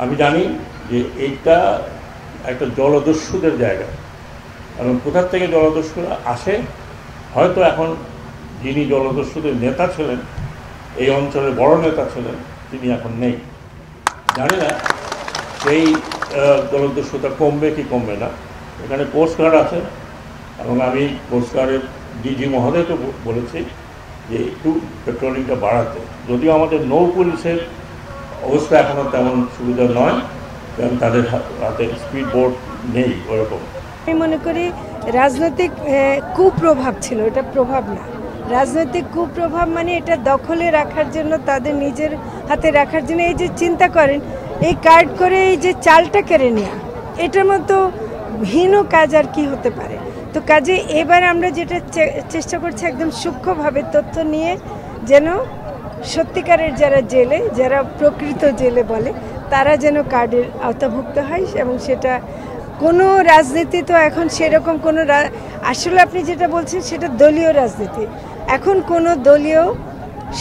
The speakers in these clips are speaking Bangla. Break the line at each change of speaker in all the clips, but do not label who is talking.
আমি জানি যে এইটা একটা জলদস্যুদের জায়গা এবং কোথার থেকে জলদস্যুরা আসে হয়তো এখন যিনি জলদস্যুদের নেতা ছিলেন, এই অঞ্চলের বড় নেতা ছিলেন, তিনি এখন নেই। জানি না সেই জলদস্যুতা কমবে কি কমবে না। এখানে কোস্টগার্ড আছে এবং আমি কোস্টগার্ডের ডিজি মহোদয়কে বলেছি যে একটু পেট্রোলিংটা বাড়াতে, যদিও আমাদের নৌ পুলিশের অবস্থা এখনও তেমন সুবিধা নয়, কারণ তাদের হাতে স্পিড বোট নেই ওরকম।
আমি মনে করি রাজনৈতিক কুপ্রভাব ছিল, এটা প্রভাব না। রাজনৈতিক কুপ্রভাব মানে এটা দখলে রাখার জন্য, তাদের নিজের হাতে রাখার জন্য। এই যে চিন্তা করেন, এই কার্ড করে এই যে চালটা কেড়ে নেওয়া, এটার মতো হীন কাজ আর কি হতে পারে। তো কাজে এবার আমরা যেটা চেষ্টা করছি একদম সূক্ষ্মভাবে তথ্য নিয়ে, যেন সত্যিকারের যারা জেলে, যারা প্রকৃত জেলে বলে, তারা যেন কার্ডের আওতাভুক্ত হয়। এবং সেটা কোনো রাজনীতি তো এখন সেরকম কোনো, আসলে আপনি যেটা বলছেন সেটা দলীয় রাজনীতি, এখন কোনো দলীয়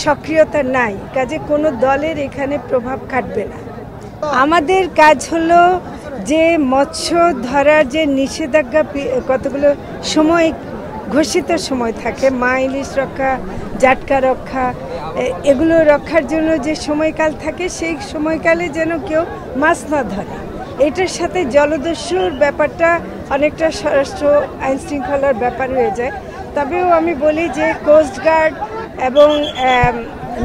সক্রিয়তা নাই, কাজে কোনো দলের এখানে প্রভাব খাটবে না। আমাদের কাজ হলো যে মৎস্য ধরার যে নিষেধাজ্ঞা, কতগুলো সময় ঘোষিত সময় থাকে, মা ইলিশ রক্ষা, জাটকা রক্ষা, এগুলো রক্ষার জন্য যে সময়কাল থাকে, সেই সময়কালে যেন কেউ মাছ না ধরে। এটার সাথে জলদস্যুর ব্যাপারটা অনেকটা স্বরাষ্ট্র আইন শৃঙ্খলার ব্যাপার হয়ে যায়। তবেও আমি বলি যে কোস্টগার্ড এবং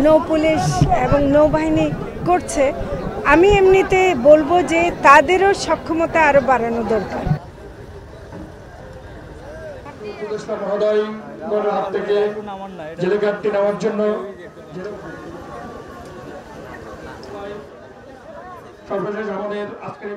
নৌ পুলিশ এবং নৌবাহিনী করছে, আমি এমনিতে বলবো যে তাদেরও সক্ষমতা আরও বাড়ানো দরকার।
সর্বশেষ আমাদের আজকের